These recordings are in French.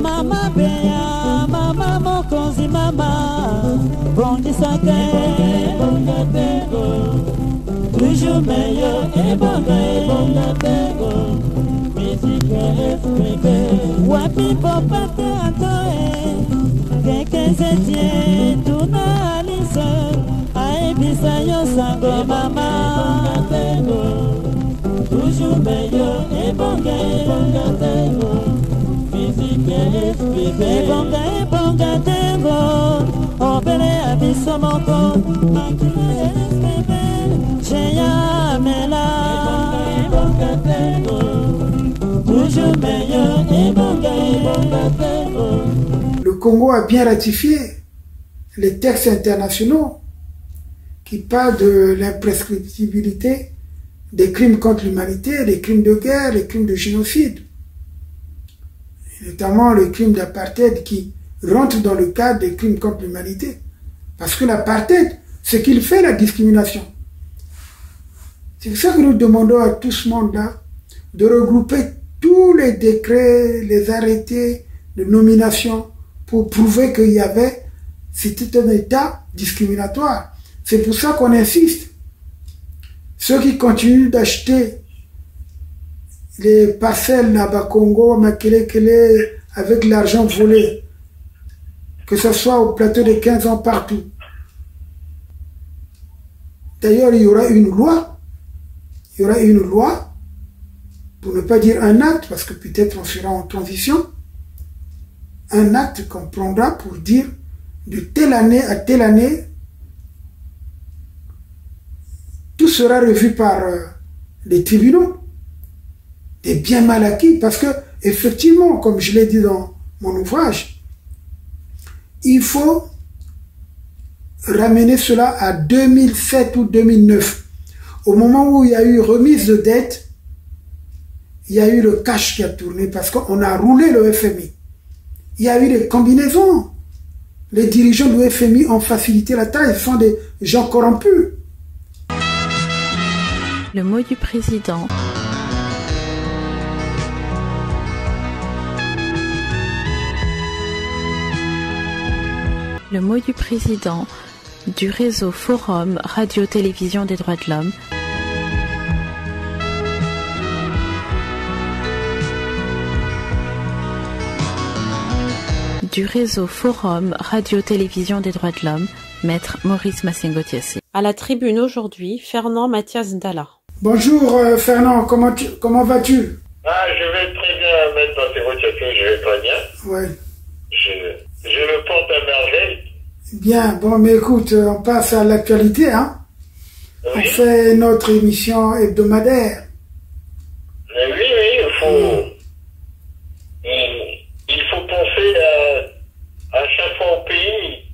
Mama Beya, Mama Mokonzi Mama, Bondisaka Bongatego, toujours meilleur et Bongatego, musique expliquée, Wapi Popate Atoe, Keke Zetie, Tuna Alice, Aebisa Yosango Mama, toujours meilleur et Bongatego, musique expliquée, Bongatego, Opere Abiso Moko, Makile expliquée, Cheya Mela, Bongatego, toujours meilleur et Bongatego. Le Congo a bien ratifié les textes internationaux qui parlent de l'imprescriptibilité des crimes contre l'humanité, des crimes de guerre, les crimes de génocide, et notamment le crime d'apartheid qui rentre dans le cadre des crimes contre l'humanité. Parce que l'apartheid, c'est qu'il fait la discrimination. C'est pour ça que nous demandons à tout ce monde-là de regrouper tous les décrets, les arrêtés de nomination pour prouver qu'il y avait, c'était un état discriminatoire. C'est pour ça qu'on insiste. Ceux qui continuent d'acheter les parcelles à Bakongo, Makelekele, avec l'argent volé, que ce soit au plateau de 15 ans partout. D'ailleurs, il y aura une loi, pour ne pas dire un acte, parce que peut-être on sera en transition, un acte qu'on prendra pour dire de telle année à telle année, tout sera revu par les tribunaux, des biens mal acquis, parce que effectivement, comme je l'ai dit dans mon ouvrage, il faut ramener cela à 2007 ou 2009. Au moment où il y a eu remise de dette, il y a eu le cash qui a tourné parce qu'on a roulé le FMI. Il y a eu des combinaisons. Les dirigeants du FMI ont facilité la tâche, ils sont des gens corrompus. Le mot du président. Le mot du président du réseau Forum Radio-Télévision des droits de l'homme. Du réseau Forum Radio-Télévision des droits de l'homme, Maître Maurice Massengo-Thiassé. À la tribune aujourd'hui, Fernand Mathias Ndala. Bonjour Fernand, comment vas-tu? Je vais très bien, Maître Massengo-Thiassé, je vais très bien. Ouais. Je me porte à merveille. Bien, bon, mais écoute, on passe à l'actualité, hein? Oui. On fait notre émission hebdomadaire. Mais oui, il faut penser à chaque fois au pays.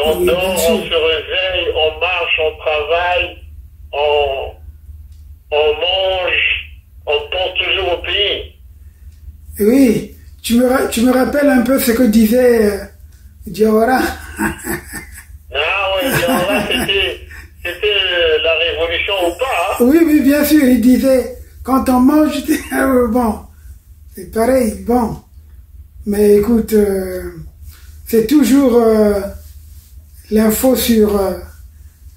On dort, on se réveille, on marche, on travaille, on mange, on pense toujours au pays. Oui, tu me rappelles un peu ce que disait Diawara. Oui, Diawara, c'était la révolution ou pas, hein? Oui, bien sûr, il disait, quand on mange, bon, c'est pareil, bon. Mais écoute, c'est toujours l'info sur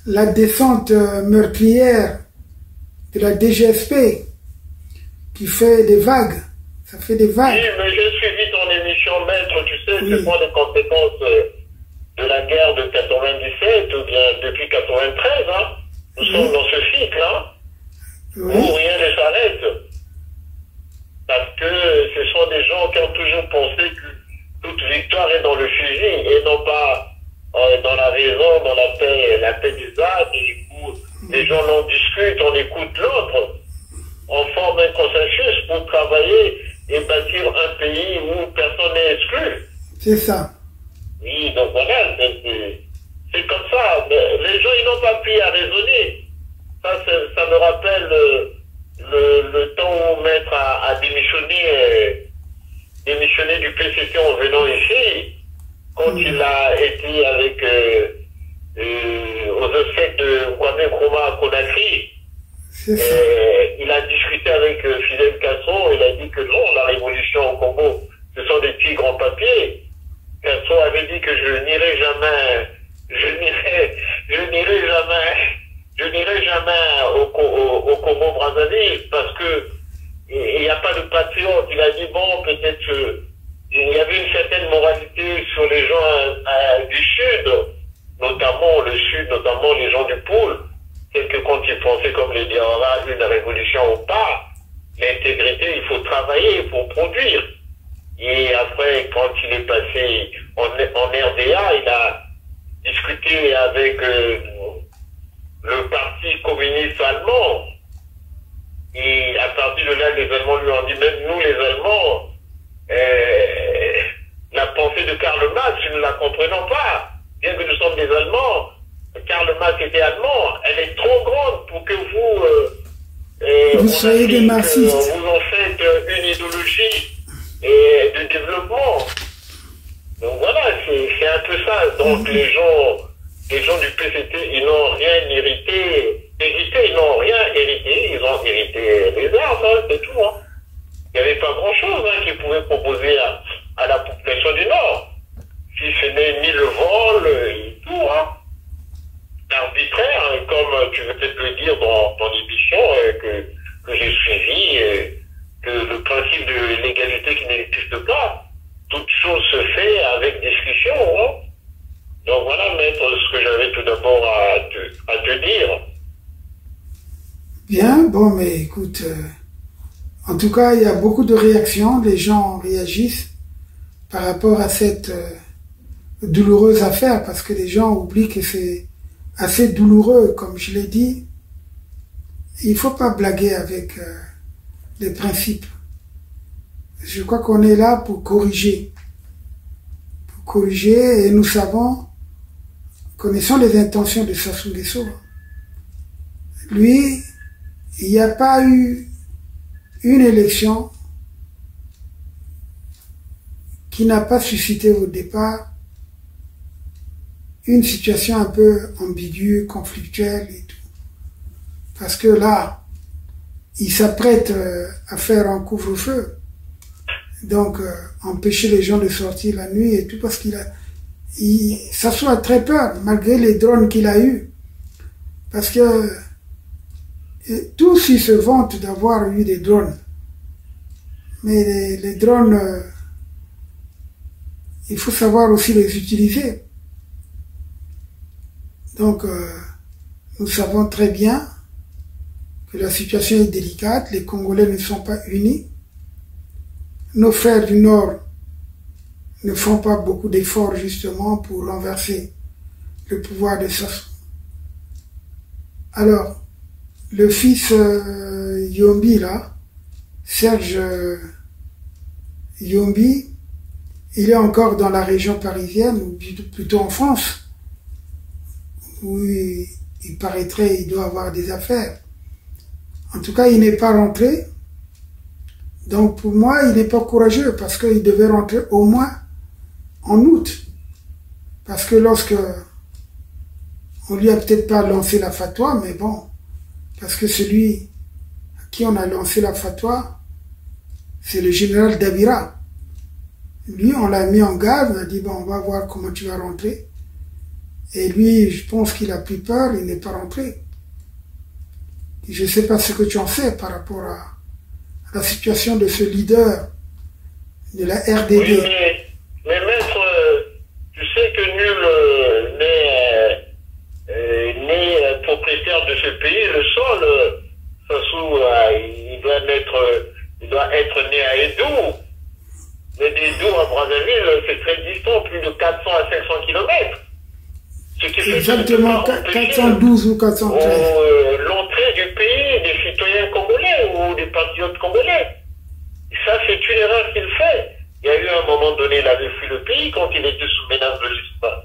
la descente meurtrière de la DGSP qui fait des vagues. Ça fait des vagues. Oui, mais j'ai suivi ton émission, Maître, tu sais, c'est quoi les conséquences de la guerre de 97 ou bien depuis 93, hein? Nous sommes dans ce cycle, hein? Où rien ne s'arrête. Parce que ce sont des gens qui ont toujours pensé que toute victoire est dans le fusil et non pas dans la raison, dans la paix des âmes. Et du coup, les gens en discutent, on écoute l'autre, on forme un consensus pour travailler et bâtir un pays où personne n'est exclu. C'est ça. Oui, donc voilà, c'est comme ça. Les gens, ils n'ont pas pu à raisonner. Ça me rappelle le temps où Maître a démissionné du PCT en venant ici, quand il a été avec aux obsèques de Kwame Nkrumah à Conakry. Il a discuté avec Fidel Castro, il a dit que non, la révolution au Congo, ce sont Et après, quand il est passé en RDA, il a discuté avec le parti communiste allemand. Et à partir de là, les Allemands lui ont dit, même nous les Allemands, la pensée de Karl Marx, nous ne la comprenons pas. Bien que nous sommes des Allemands, Karl Marx était allemand, elle est trop grande pour que vous soyez des marxistes. Vous en faites une idéologie de développement. Donc voilà, c'est un peu ça. Donc les gens du PCT, ils n'ont rien hérité, ils n'ont rien hérité, ils ont hérité les armes, hein, c'est tout. Hein. Il n'y avait pas grand-chose qu'ils pouvaient proposer à la population du Nord. Si ce n'est ni le vol et tout, hein. Arbitraire, hein, comme tu veux peut-être le dire dans ton émission que j'ai suivi, que le principe de l'égalité qui n'existe pas, toute chose se fait avec discussion. Hein. Donc voilà, maître, ce que j'avais tout d'abord à te dire. Bien, bon, mais écoute, en tout cas, il y a beaucoup de réactions, les gens réagissent par rapport à cette douloureuse affaire, parce que les gens oublient que c'est assez douloureux, comme je l'ai dit. Il ne faut pas blaguer avec les principes. Je crois qu'on est là pour corriger. Pour corriger, et nous connaissons les intentions de Sassou Nguesso. Lui, il n'y a pas eu une élection qui n'a pas suscité au départ une situation un peu ambiguë, conflictuelle et tout. Parce que là, il s'apprête à faire un couvre-feu. Donc, empêcher les gens de sortir la nuit et tout, parce Sassou a très peur, malgré les drones qu'il a eus. Parce que tous ils se vantent d'avoir eu des drones. Mais les drones, il faut savoir aussi les utiliser. Donc, nous savons très bien que la situation est délicate, les Congolais ne sont pas unis. Nos frères du Nord ne font pas beaucoup d'efforts justement pour renverser le pouvoir de Sassou. Alors, le fils Yombi, là, Serge Yombi, il est encore dans la région parisienne, ou plutôt en France, où il paraîtrait il doit avoir des affaires. En tout cas, il n'est pas rentré. Donc pour moi, il n'est pas courageux, parce qu'il devait rentrer au moins en août. Parce que lorsque on lui a peut-être pas lancé la fatwa, mais bon, parce que celui à qui on a lancé la fatwa, c'est le général Dabira. Lui, on l'a mis en garde, on a dit, bon, on va voir comment tu vas rentrer. Et lui, je pense qu'il a pris peur, il n'est pas rentré. Et je ne sais pas ce que tu en sais par rapport à la situation de ce leader de la RDD. Oui, mais maître, tu sais que nul n'est propriétaire de ce pays. Le sol, Sassou, il doit être né à Edou. Mais d'Edou à Brazzaville, c'est très distant, plus de 400 à 500 km. Exactement, 412 ou 413. L'entrée du pays des citoyens congolais ou des patriotes congolais. Ça, c'est une erreur qu'il fait. Il y a eu un moment donné, il avait fui le pays quand il était sous menace de l'espace.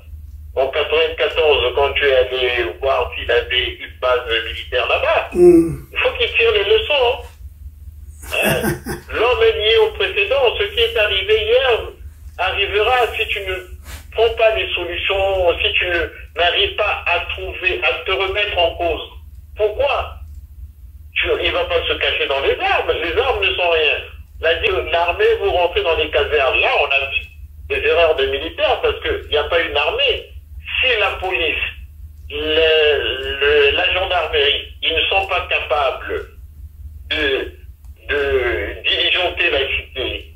En 94, quand tu es allé voir s'il avait une base militaire là-bas, il faut qu'il tire les leçons. L'homme est lié au précédent. Ce qui est arrivé hier arrivera si tu ne prends pas les solutions, si tu n'arrives pas à te remettre en cause. Pourquoi? Il ne va pas se cacher dans les armes. Les armes ne sont rien. L'armée, vous rentrez dans les casernes. Là, on a vu des erreurs de militaires parce qu'il n'y a pas une armée. Si la police, la gendarmerie, ils ne sont pas capables de diligenter la cité,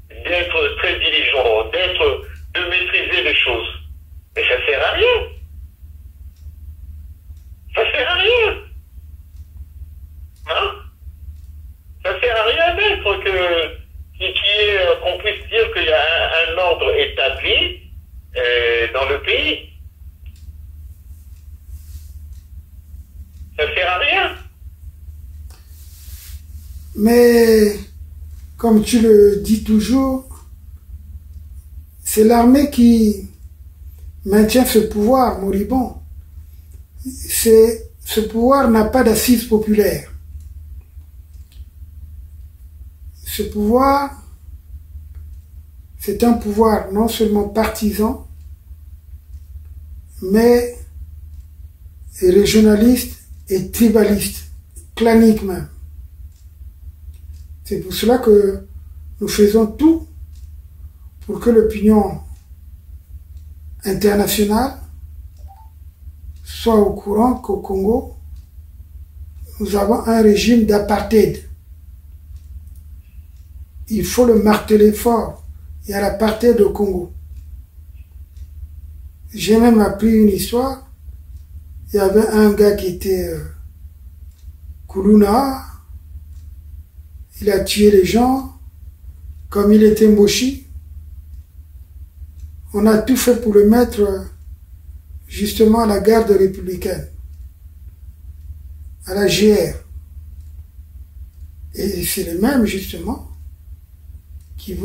d'être très diligents, de maîtriser les choses, mais ça ne sert à rien. Ça ne sert à rien. Hein? Ça ne sert à rien d'être qu'on puisse dire dans le pays. Ça ne sert à rien. Mais, comme tu le dis toujours, c'est l'armée qui maintient ce pouvoir moribond. Ce pouvoir n'a pas d'assise populaire. Ce pouvoir, c'est un pouvoir non seulement partisan, mais régionaliste et tribaliste, clanique même. C'est pour cela que nous faisons tout pour que l'opinion internationale soit au courant qu'au Congo, nous avons un régime d'apartheid. Il faut le marteler fort. Il y a l'apartheid au Congo. J'ai même appris une histoire. Il y avait un gars qui était Kuluna. Il a tué les gens. Comme il était Moshi, on a tout fait pour le mettre justement à la garde républicaine, à la GR. Et c'est les mêmes justement qui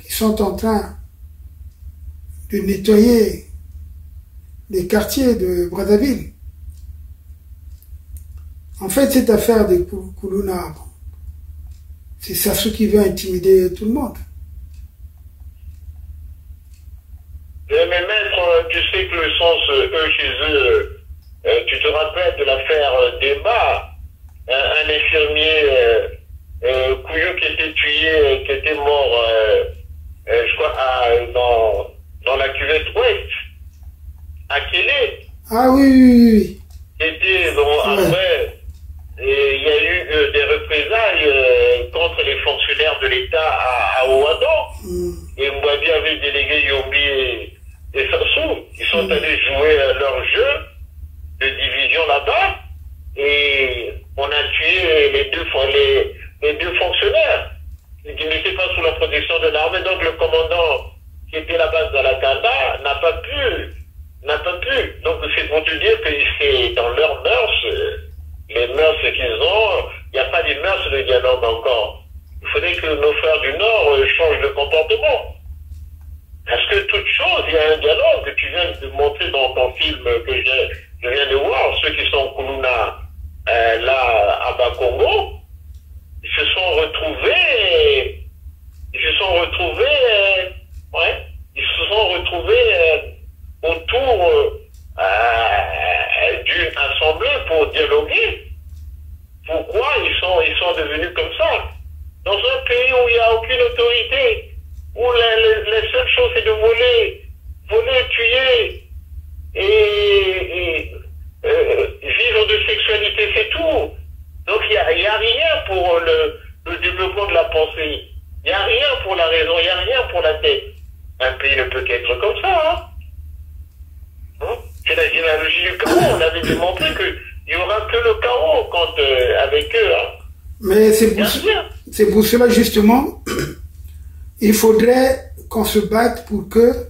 sont en train de nettoyer les quartiers de Brazzaville. En fait, cette affaire de Kuluna, c'est Sassou qui veut intimider tout le monde. Mais maître, tu sais que le sens, eux, chez eux, tu te rappelles de l'affaire d'Emma, un infirmier Couillou qui était tué, qui était mort, je crois, dans la cuvette ouest, à Kélé. Ah oui. C'était, bon, après, il y a eu des représailles contre les fonctionnaires de l'État à Ouadon. Et Mouabi avait délégué Yombi et Sassou. Ils sont allés jouer leur jeu de division là-bas. Et on a tué les deux fonctionnaires qui n'étaient pas sous la protection de l'armée. Donc le commandant qui était là-bas dans la Kanda n'a pas pu. Donc c'est pour te dire que c'est dans leurs mœurs, les mœurs qu'ils ont, il n'y a pas des mœurs de dialogue encore. Il faudrait que nos frères du Nord changent de comportement. Parce que toute chose, il y a un dialogue que tu viens de montrer dans ton film que je viens de voir, ceux qui sont Kuluna là à Bakongo, ils se sont retrouvés autour d'une assemblée pour dialoguer. Pourquoi ils sont devenus comme ça? Dans un pays où il n'y a aucune autorité, où la seule chose c'est de voler, tuer et vivre de sexualité, c'est tout. Donc il n'y a rien pour le développement de la pensée. Il n'y a rien pour la raison, il n'y a rien pour la tête. Un pays ne peut qu'être comme ça. C'est la généalogie du chaos. On avait démontré qu'il n'y aura que le chaos avec eux. Mais c'est pour cela justement, il faudrait qu'on se batte pour que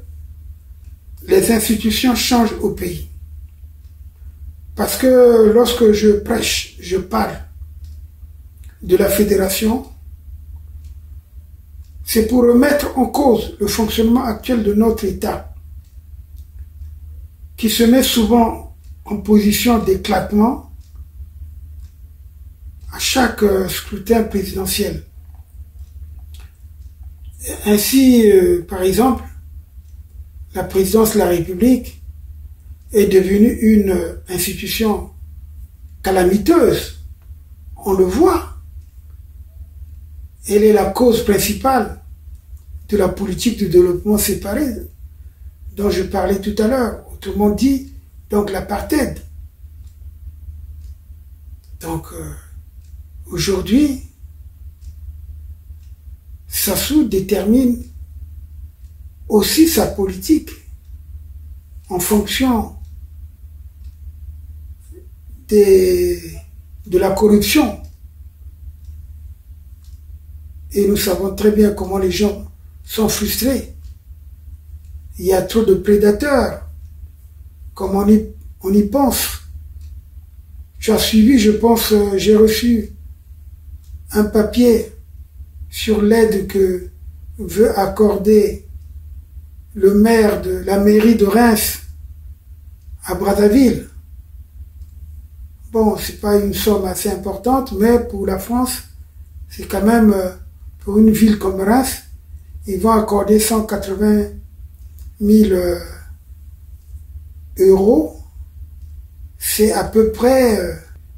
les institutions changent au pays. Parce que lorsque je prêche, je parle de la fédération, c'est pour remettre en cause le fonctionnement actuel de notre État, qui se met souvent en position d'éclatement à chaque scrutin présidentiel. Ainsi, par exemple, la présidence de la République est devenue une institution calamiteuse. On le voit. Elle est la cause principale de la politique de développement séparé dont je parlais tout à l'heure. Autrement dit, donc l'apartheid. Donc, aujourd'hui, Sassou détermine aussi sa politique en fonction de la corruption. Et nous savons très bien comment les gens sont frustrés. il y a trop de prédateurs, comme on y pense. Tu as suivi, je pense, j'ai reçu un papier sur l'aide que veut accorder le maire de la mairie de Reims à Brazzaville. Bon, c'est pas une somme assez importante, mais pour la France, c'est quand même, pour une ville comme Reims, ils vont accorder 180 000 euros. C'est à peu près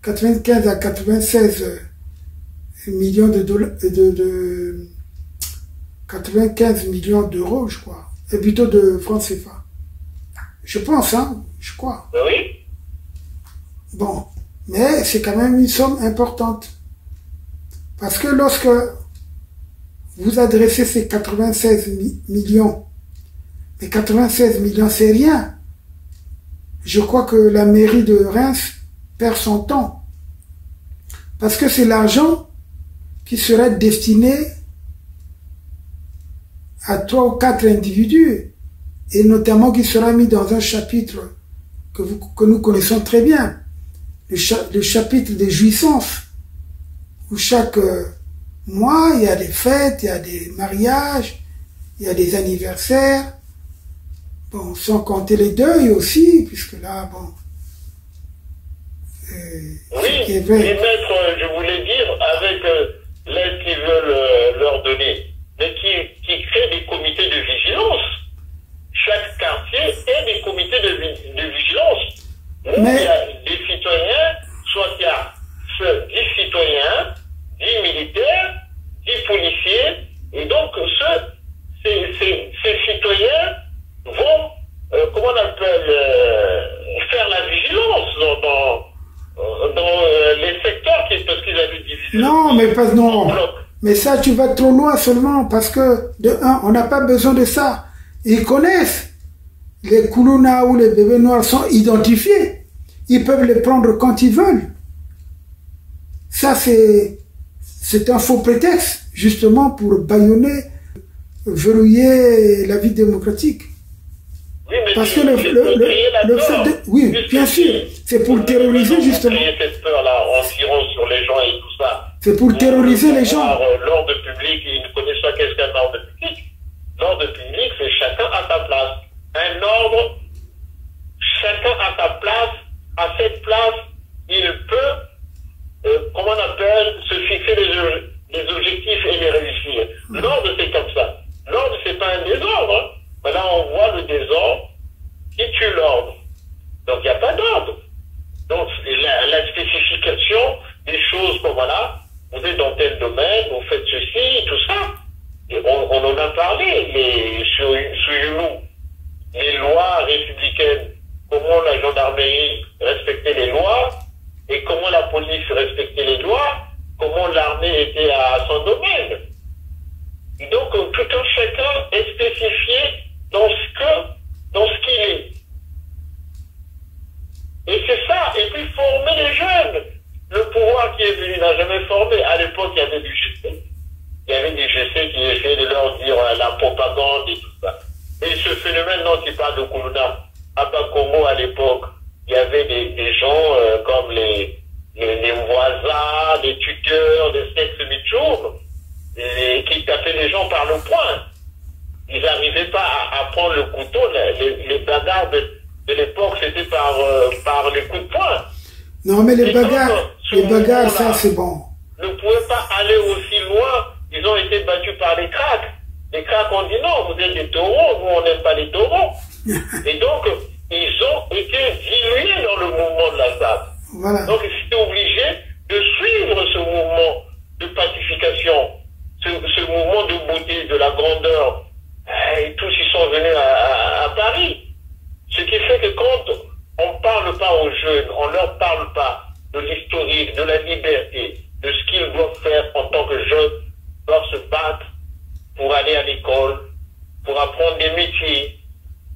95 à 96 millions de dollars, 95 millions d'euros, je crois, et plutôt de francs CFA. Je pense, hein, je crois. Oui. Bon, mais c'est quand même une somme importante. Parce que lorsque vous adressez ces 96 millions, mais 96 millions, c'est rien. Je crois que la mairie de Reims perd son temps. Parce que c'est l'argent qui serait destiné à 3 ou 4 individus, et notamment qui sera mis dans un chapitre que nous connaissons très bien, le chapitre des jouissances, où chaque mois, il y a des fêtes, il y a des mariages, il y a des anniversaires, bon, sans compter les deuils aussi, puisque là, bon... oui, les maîtres, je voulais dire, avec l'aide qu'ils veulent leur donner, mais qui créent des comités de vigilance. Chaque quartier a des comités de vigilance. Où il y a des citoyens, soit il y a 10 citoyens, 10 militaires, 10 policiers, et donc ces citoyens vont, comment on appelle, faire la vigilance dans les secteurs parce qu'ils avaient divisé. Non, mais pas non. Mais ça, tu vas trop loin seulement parce que, de un, on n'a pas besoin de ça. Ils connaissent. Les Koulouna ou les bébés noirs sont identifiés. Ils peuvent les prendre quand ils veulent. Ça, c'est un faux prétexte, justement, pour bâillonner, verrouiller la vie démocratique. Oui, mais parce que le fait de... Oui, bien sûr, c'est pour terroriser, justement. Créer cette peur-là en tirant sur les gens et tout ça. C'est pour terroriser les gens. L'ordre public, ils ne connaissent pas qu'est-ce qu'un ordre public. L'ordre public, c'est chacun à sa place. Un ordre, chacun à sa place. À cette place, il peut, comment on appelle, se fixer les objectifs et les réussir. L'ordre, c'est comme ça. L'ordre, c'est pas un désordre. Hein. Maintenant, on voit le désordre qui tue l'ordre. Donc, il n'y a pas d'ordre. Donc, la spécification des choses comme voilà, vous êtes dans tel domaine, vous faites ceci, tout ça. Et on en a parlé, sur nous, les lois républicaines, comment la gendarmerie respectait les lois, et comment la police respectait les lois, comment l'armée était à son domaine. Et donc, tout un chacun est spécifié dans ce qu'il est. Et c'est ça, et puis former les jeunes. Le pouvoir qui est venu n'a jamais formé. À l'époque, il y avait du GC. Il y avait des GC qui essayaient de leur dire la propagande et tout ça. Et ce phénomène dont il parle de Koulouna, à Bakongo à l'époque, il y avait des gens comme les voisins, les tuteurs, les sexes mitchoum, qui tapaient les gens par le poing. Ils n'arrivaient pas à prendre le couteau. Les bagarres de l'époque, c'était par les coups de poing. Non, mais les bagarres, ça c'est bon. Ne pouvaient pas aller aussi loin. Ils ont été battus par les cracks. Les cracks ont dit non, vous êtes des taureaux, nous on n'aime pas les taureaux. Et donc, ils ont été dilués dans le mouvement de la ZAD. Voilà. Donc, ils étaient obligés de suivre ce mouvement de pacification, ce mouvement de beauté, de la grandeur. Et tous ils sont venus à Paris. Ce qui fait que quand on ne parle pas aux jeunes, on ne leur parle pas de l'historique, de la liberté, de ce qu'ils doivent faire en tant que jeunes, doivent se battre pour aller à l'école, pour apprendre des métiers,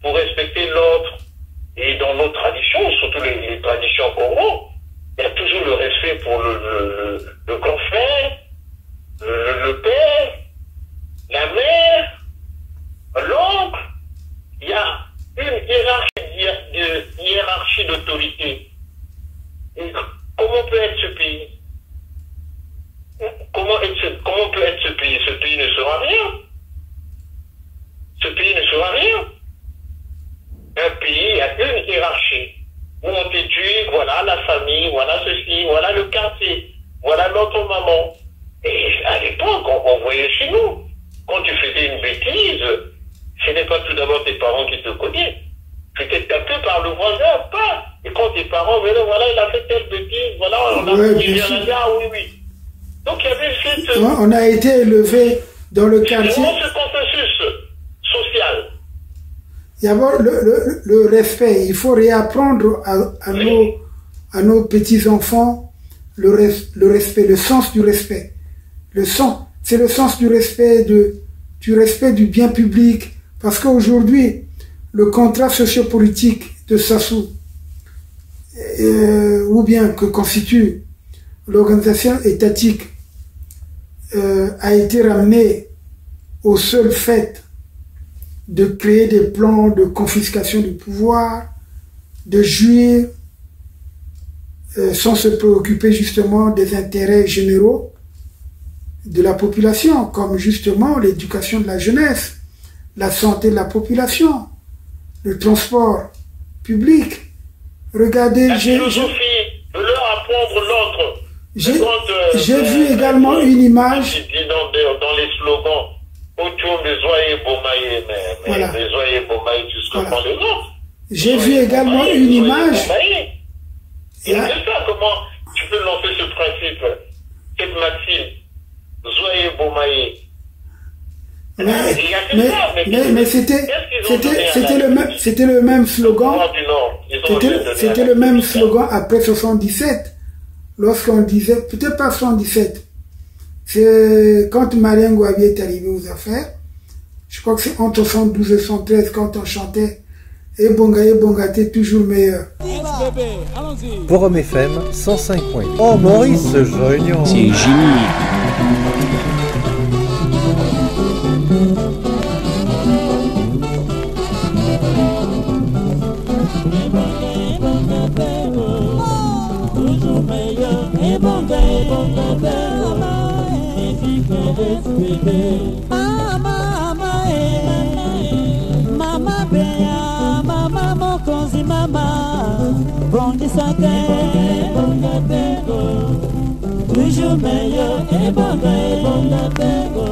pour respecter l'autre. Et dans nos traditions, surtout les traditions Congo, il y a toujours le respect pour le grand frère, le père, la mère, l'oncle. Il y famille, voilà ceci, voilà le quartier, voilà notre maman. Et à l'époque, on voyait chez nous. Quand tu faisais une bêtise, ce n'est pas tout d'abord tes parents qui te connaissaient. Tu étais tapé par le voisin, pas. Et quand tes parents venaient, voilà, il a fait telle bêtise, voilà, on a oui, oui. Donc il y avait cette... On a été élevé dans le quartier. C'est ce processus social. Il y a le respect. Il faut réapprendre à nos petits-enfants le respect, le sens du respect. C'est le sens du respect du bien public. Parce qu'aujourd'hui, le contrat sociopolitique de Sassou, ou bien que constitue l'organisation étatique, a été ramené au seul fait de créer des plans de confiscation du pouvoir, de jouir sans se préoccuper justement des intérêts généraux de la population, comme justement l'éducation de la jeunesse, la santé de la population, le transport public. Regardez, la philosophie de leur apprendre l'autre. J'ai vu également une image. Dans les slogans, autour des oyer bomaye, voilà. Les oyer bomaye jusqu'au fond des autres. J'ai vu également une image. Et c'est ça, comment tu peux lancer ce principe, cette maxime, zoyer bomaye. Mais c'était le même slogan. C'était le même slogan après 77. Lorsqu'on disait, peut-être pas 77, c'est quand Marien Gouabi est arrivé aux affaires, je crois que c'est entre 72 et 113 quand on chantait Et Bonga, t'es toujours meilleur. Forum FM 105 points. Oh Maurice Joignon. C'est Jimmy. Toujours meilleur, et Bonga, Mama Beya, Mama Mokonzi, Mama Bongi Sake, Bonga Bego. Toujours meilleur, et Bonga Bego.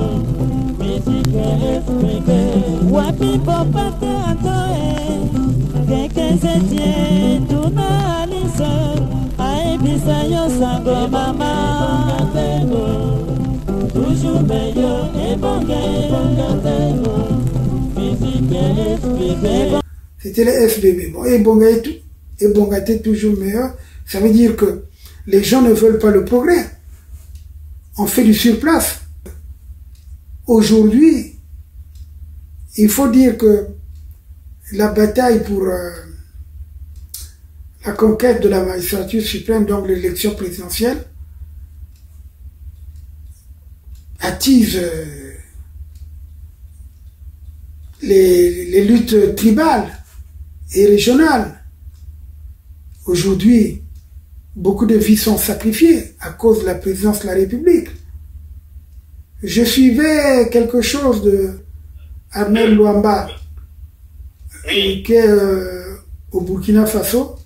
Musique expliquée. Wapi Popate Antoe, quelqu'un se tient, tout n'a l'issue. Aïbisa yo sango, Mama Bego. Toujours meilleur, et Bonga Bego. C'était les FBB. Bon, et Bonga était toujours meilleur. Ça veut dire que les gens ne veulent pas le progrès. On fait du surplace. Aujourd'hui, il faut dire que la bataille pour la conquête de la magistrature suprême, donc l'élection présidentielle, attise les luttes tribales et régionales. Aujourd'hui, beaucoup de vies sont sacrifiées à cause de la présidence de la République. Je suivais quelque chose de Armel Luamba, qui est au Burkina Faso,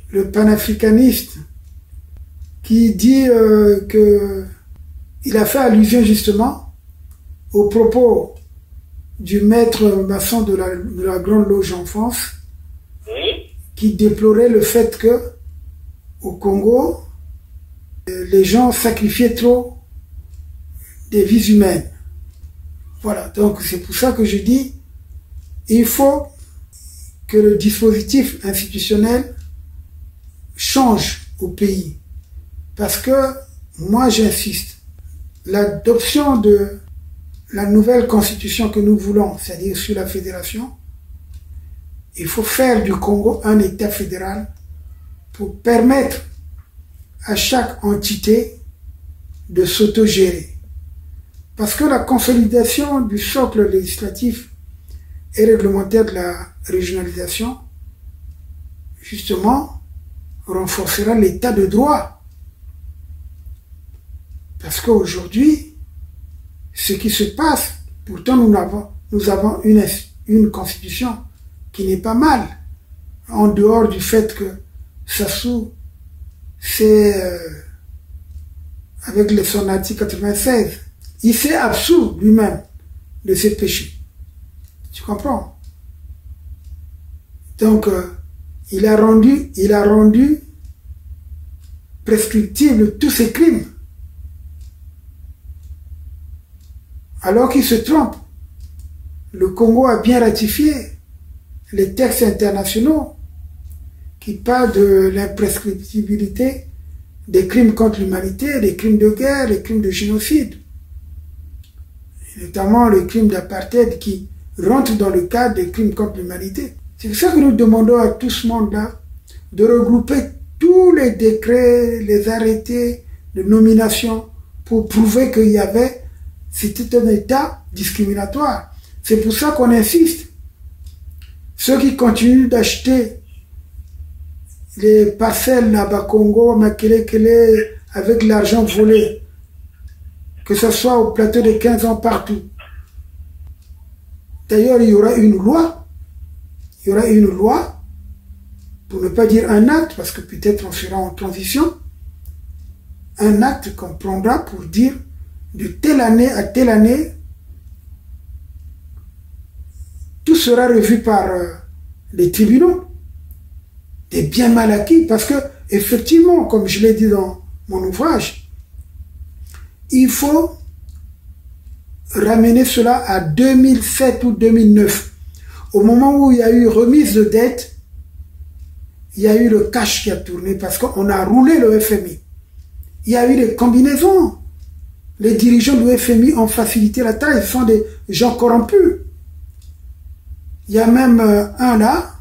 le panafricaniste, qui dit qu'il a fait allusion justement aux propos du maître maçon de la Grande Loge en France, qui déplorait le fait que au Congo, les gens sacrifiaient trop des vies humaines. Voilà, donc c'est pour ça que je dis, il faut que le dispositif institutionnel change au pays. Parce que, moi j'insiste, l'adoption de la nouvelle constitution que nous voulons, c'est-à-dire sur la fédération, il faut faire du Congo un État fédéral pour permettre à chaque entité de s'autogérer. Parce que la consolidation du socle législatif et réglementaire de la régionalisation, justement, renforcera l'état de droit. Parce qu'aujourd'hui, ce qui se passe, pourtant nous avons une constitution qui n'est pas mal, en dehors du fait que Sassou, c'est avec son article 96. Il s'est absous lui-même de ses péchés. Tu comprends? Donc, il a rendu prescriptible tous ses crimes. Alors qu'il se trompe. Le Congo a bien ratifié les textes internationaux qui parlent de l'imprescriptibilité des crimes contre l'humanité, des crimes de guerre, des crimes de génocide. Et notamment le crime d'apartheid qui rentre dans le cadre des crimes contre l'humanité. C'est pour ça que nous demandons à tout ce monde-là de regrouper tous les décrets, les arrêtés de nomination pour prouver qu'il y avait, c'était un État discriminatoire. C'est pour ça qu'on insiste. Ceux qui continuent d'acheter les parcelles à Bakongo, Makelekele, avec l'argent volé, que ce soit au plateau de 15 ans partout. D'ailleurs, il y aura une loi. Il y aura une loi, pour ne pas dire un acte, parce que peut-être on sera en transition, un acte qu'on prendra pour dire de telle année à telle année, tout sera revu par les tribunaux, des biens mal acquis, parce que, effectivement, comme je l'ai dit dans mon ouvrage, il faut ramener cela à 2007 ou 2009. Au moment où il y a eu remise de dette, il y a eu le cash qui a tourné parce qu'on a roulé le FMI. Il y a eu des combinaisons. Les dirigeants du FMI ont facilité la tâche, ce sont des gens corrompus. Il y a même un là,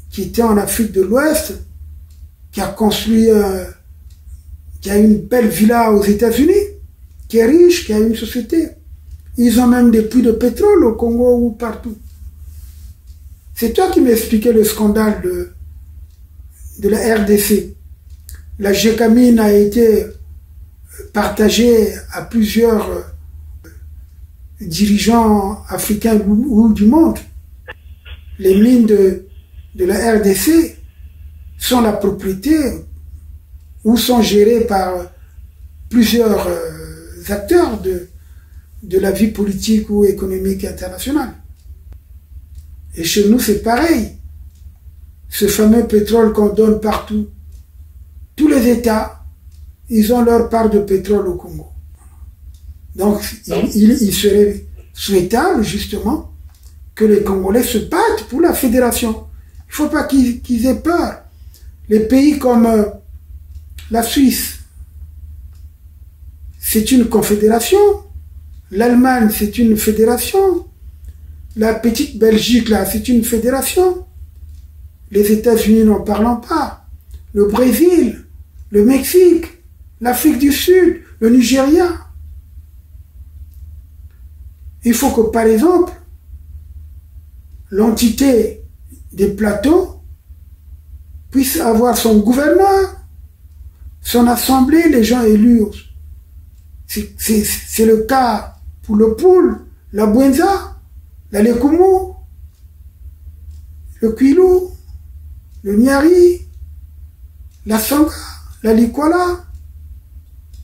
qui était en Afrique de l'Ouest, qui a construit, qui a une belle villa aux États-Unis, qui est riche, qui a une société. Ils ont même des puits de pétrole au Congo ou partout. C'est toi qui m'expliquais le scandale de la RDC. La Gécamine a été partagée à plusieurs dirigeants africains ou du monde. Les mines de la RDC sont la propriété ou sont gérées par plusieurs acteurs de la vie politique ou économique internationale. Et chez nous, c'est pareil. Ce fameux pétrole qu'on donne partout, tous les États, ils ont leur part de pétrole au Congo. Donc, il serait souhaitable, justement, que les Congolais se battent pour la fédération. Il ne faut pas qu'ils aient peur. Les pays comme la Suisse, c'est une confédération. L'Allemagne, c'est une fédération. La petite Belgique, là, c'est une fédération. Les États-Unis n'en parlons pas. Le Brésil, le Mexique, l'Afrique du Sud, le Nigeria. Il faut que, par exemple, l'entité des plateaux puisse avoir son gouverneur, son assemblée, les gens élus. C'est le cas pour le Poul, la Bwenza, la Lekumu, le Kwilu, le Nyari, la Sanga, la Likwala,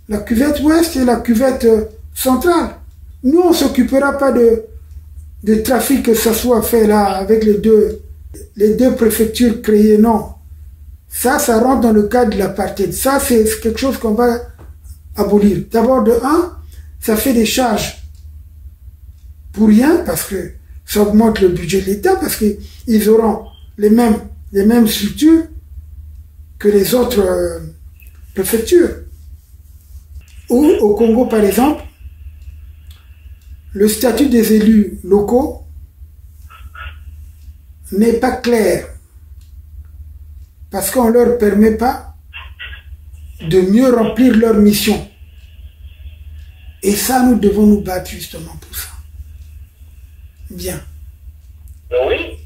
la cuvette ouest et la cuvette centrale. Nous, on ne s'occupera pas de trafic que ça soit fait là avec les deux préfectures créées, non. Ça rentre dans le cadre de l'apartheid. Ça, c'est quelque chose qu'on va abolir. D'abord, de un, ça fait des charges pour rien, parce que ça augmente le budget de l'État, parce qu'ils auront les mêmes structures que les autres préfectures. Ou au Congo, par exemple, le statut des élus locaux n'est pas clair, parce qu'on ne leur permet pas de mieux remplir leur mission. Et ça, nous devons nous battre justement pour ça. Bien. Oui,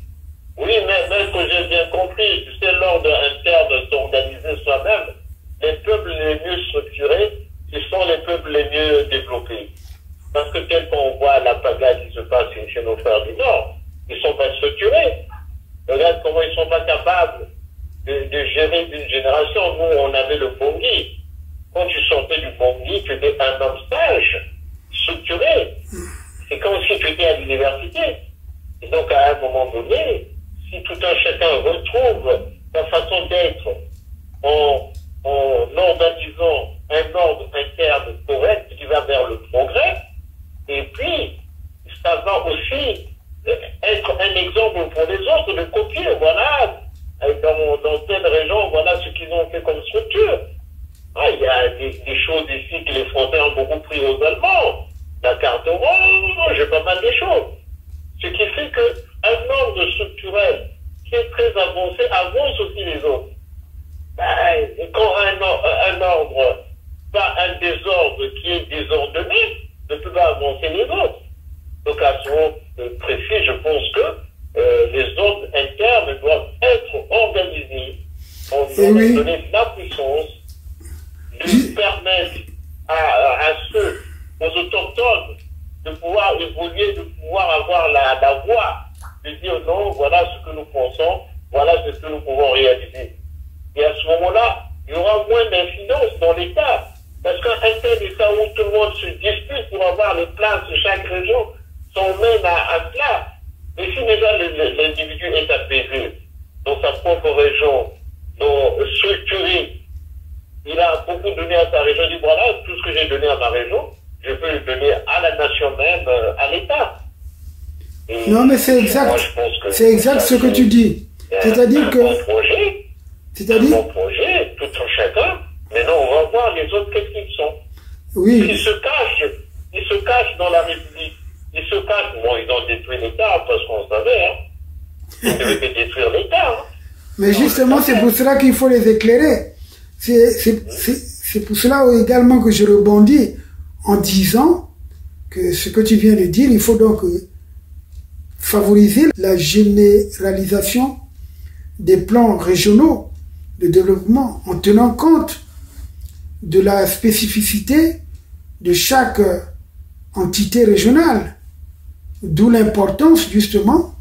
mais que j'ai bien compris, tu sais, l'ordre interne s'organiser soi-même, les peuples les mieux structurés, ils sont les peuples les mieux développés. Parce que tel qu'on voit la pagaille qui se passe chez nos frères du Nord, ils sont pas structurés. Regarde comment ils sont pas capables de d'une génération. Nous, on avait le Bongi. Quand tu sortais du Bongi, tu étais un homme sage, structuré. C'est comme si tu étais à l'université. Et donc, à un moment donné, si tout un chacun retrouve sa façon d'être en organisant un ordre interne correct qui va vers le progrès, et puis, ça va aussi être un exemple pour les autres de copier, voilà, dans telle région, voilà ce qu'ils ont fait comme structure. Ah, il y a des choses ici que les Français ont beaucoup pris aux Allemands. La carte orange, j'ai pas mal de choses. Ce qui fait qu'un ordre structurel qui est très avancé avance aussi les autres. Et quand un ordre pas un désordre qui est désordonné, ne peut pas avancer les autres. Donc à ce moment précis, je pense que les ordres internes doivent être organisés. On doit donner de la puissance, de permettre à ceux, aux autochtones, de pouvoir évoluer, de pouvoir avoir la voix, de dire non, voilà ce que nous pensons, voilà ce que nous pouvons réaliser. Et à ce moment-là, il y aura moins d'influence dans l'État. Parce qu'un tel État où tout le monde se dispute pour avoir les places de chaque région, s'en mène à cela. Mais si déjà l'individu est apaisé dans sa propre région, structuré, il a beaucoup donné à sa région, il dit voilà, tout ce que j'ai donné à ma région, je peux le donner à la nation même, à l'État. Non, mais c'est exact. C'est exact ce que tu dis. C'est-à-dire que. C'est-à-dire. Un bon projet, tout un chacun. Maintenant, on va voir les autres, qu'est-ce qu'ils sont. Oui. Ils se cachent dans la République. Ils se cachent. Bon, ils ont détruit l'État parce qu'on savait, hein. Ils devaient détruire l'État, hein. Mais justement, c'est pour cela qu'il faut les éclairer. C'est pour cela également que je rebondis en disant que ce que tu viens de dire, il faut donc favoriser la généralisation des plans régionaux de développement en tenant compte de la spécificité de chaque entité régionale, d'où l'importance justement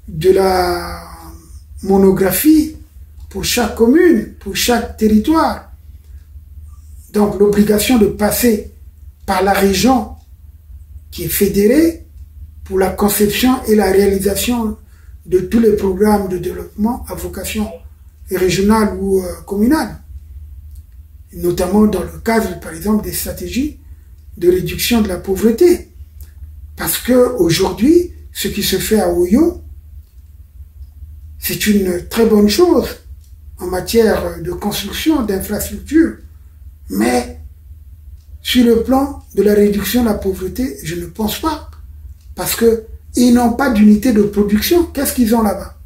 de la monographie pour chaque commune, pour chaque territoire. Donc l'obligation de passer par la région qui est fédérée pour la conception et la réalisation de tous les programmes de développement à vocation régionale ou communale, notamment dans le cadre, par exemple, des stratégies de réduction de la pauvreté. Parce que aujourd'hui, ce qui se fait à Oyo, c'est une très bonne chose en matière de construction d'infrastructures, mais sur le plan de la réduction de la pauvreté, je ne pense pas, parce qu'ils n'ont pas d'unité de production. Qu'est-ce qu'ils ont là-bas?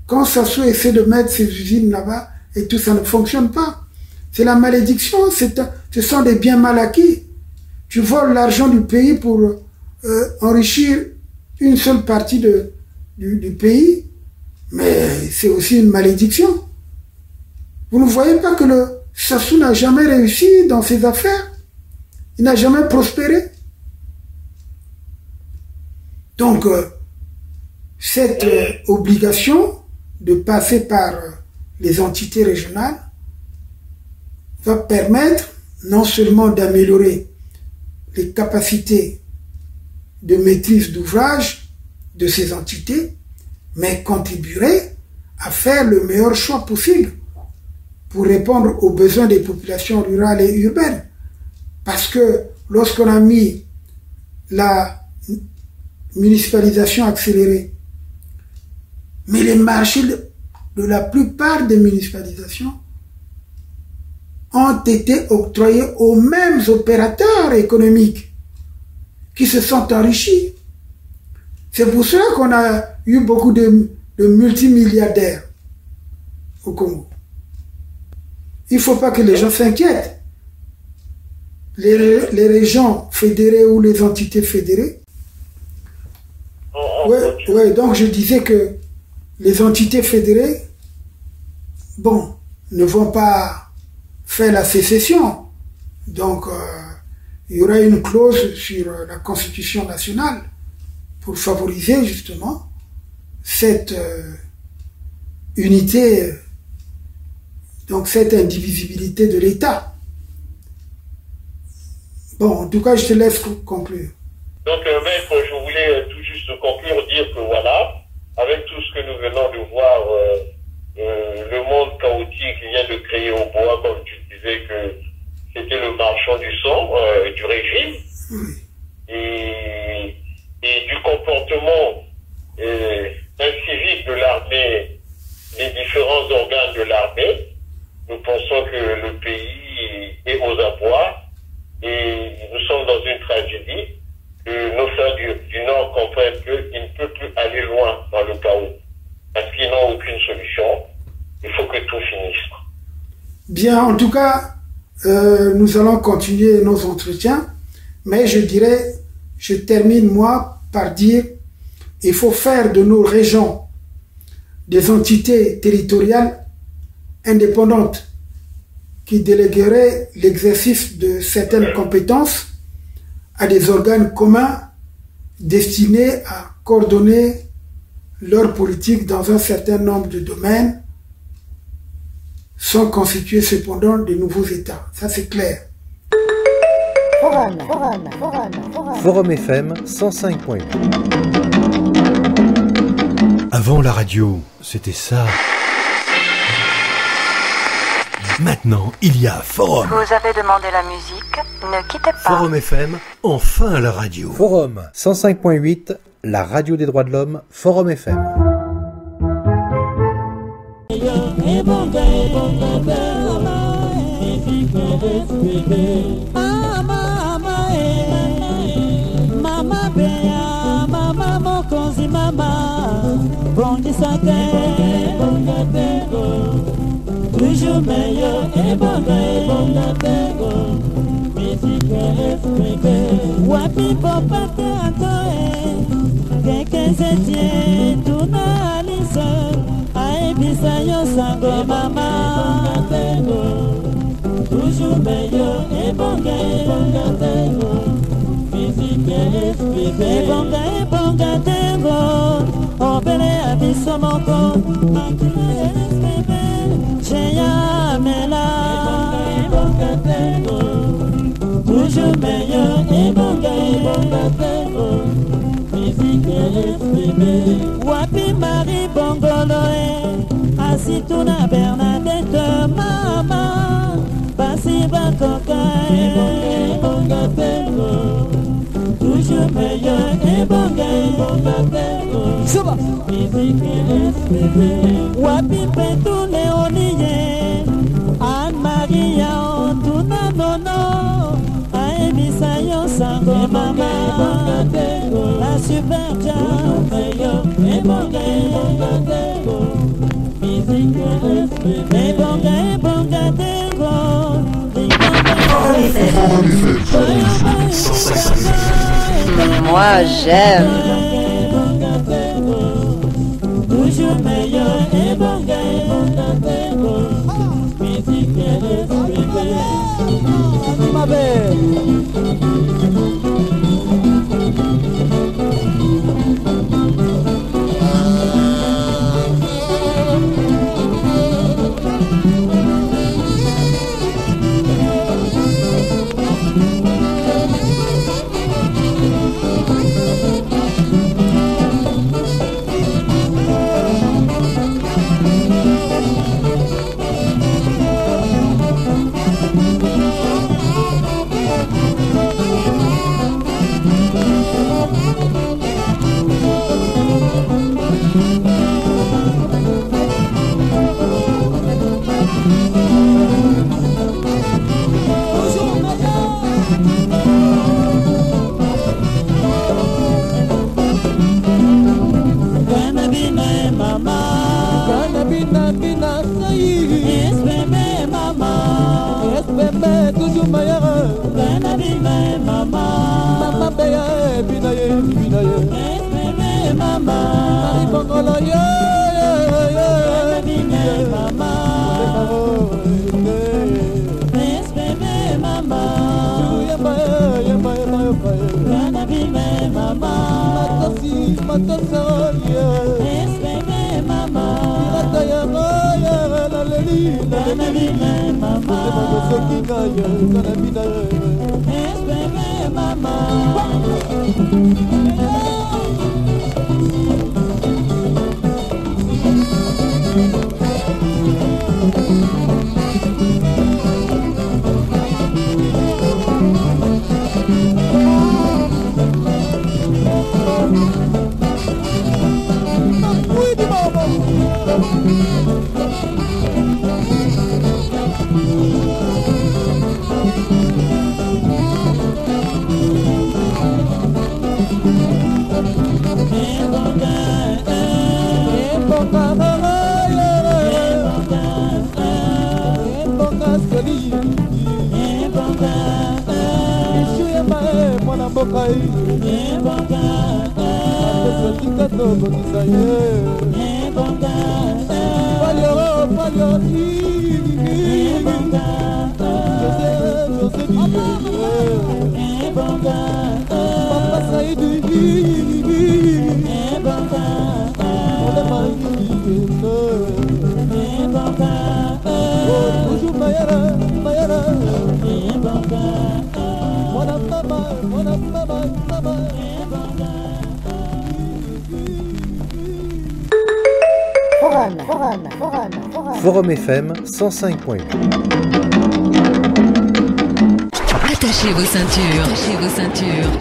Quand Sassou essaie de mettre ses usines là-bas, et tout ça ne fonctionne pas. C'est la malédiction, ce sont des biens mal acquis. Tu voles l'argent du pays pour enrichir une seule partie du pays, mais c'est aussi une malédiction. Vous ne voyez pas que le Sassou n'a jamais réussi dans ses affaires? Il n'a jamais prospéré? Donc, cette obligation de passer par les entités régionales va permettre non seulement d'améliorer les capacités de maîtrise d'ouvrage de ces entités, mais contribuerait à faire le meilleur choix possible pour répondre aux besoins des populations rurales et urbaines. Parce que lorsqu'on a mis la municipalisation accélérée, mais les marchés de la plupart des municipalisations ont été octroyés aux mêmes opérateurs économiques qui se sont enrichis. C'est pour cela qu'on a eu beaucoup de multimilliardaires au Congo. Il ne faut pas que les gens s'inquiètent. Les régions fédérées ou les entités fédérées. Ouais, donc je disais que les entités fédérées, bon, ne vont pas faire la sécession. Donc, il y aura une clause sur la Constitution nationale pour favoriser justement cette unité donc cette indivisibilité de l'État. Bon, en tout cas, je te laisse conclure. Donc, maître, je voulais tout juste conclure, dire que voilà, avec tout ce que nous venons de voir, le monde chaotique vient de créer au bois, comme tu disais que c'était le marchand du sang du régime, et du comportement incivique de l'armée, des différents organes de l'armée. Nous pensons que le pays est aux abois et nous sommes dans une tragédie. Nos frères du Nord comprennent qu'il ne peut plus aller loin dans le chaos parce qu'ils n'ont aucune solution. Il faut que tout finisse. Bien, en tout cas, nous allons continuer nos entretiens, mais je termine moi par dire il faut faire de nos régions des entités territoriales indépendantes qui délégueraient l'exercice de certaines compétences à des organes communs destinés à coordonner leur politique dans un certain nombre de domaines sans constituer cependant de nouveaux États. Ça, c'est clair. Forum FM 105.8. Avant la radio, c'était ça. Maintenant, il y a Forum. Vous avez demandé la musique, ne quittez pas. Forum FM, enfin la radio. Forum 105.8, la radio des droits de l'homme, Forum FM. Toujours meilleur et bonga tengo, musique expliquée. Wapi popate atoe, keke zetie, tuna alisa, aebisa yo sango mama tengo. Toujours meilleur et bonga tengo, musique expliquée. Et bonga tengo, on bele abiso moko, makile expliquée. Toujours meilleur et bonga tengo, musique exprimée. Wapi Marie Bongoloe, Asituna Bernadette mama, Basi Bakoka et bonga tengo. Toujours meilleur et bonga tengo, musique exprimée. Wapi Petou Léonie, Anne-Maria Ontuna Nono, Aebisa yo sango mama, la super jam, et bonga tengo, musique exprimée. Et bonga tengo, Moi j'aime. Toujours meilleur et bonga tengo, musique exprimée. Ma belle. Mama, Forum FM 105.8. Attachez vos ceintures. Attachez vos ceintures.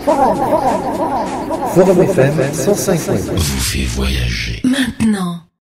Forum FM 105.8. Vous fait voyager. Maintenant.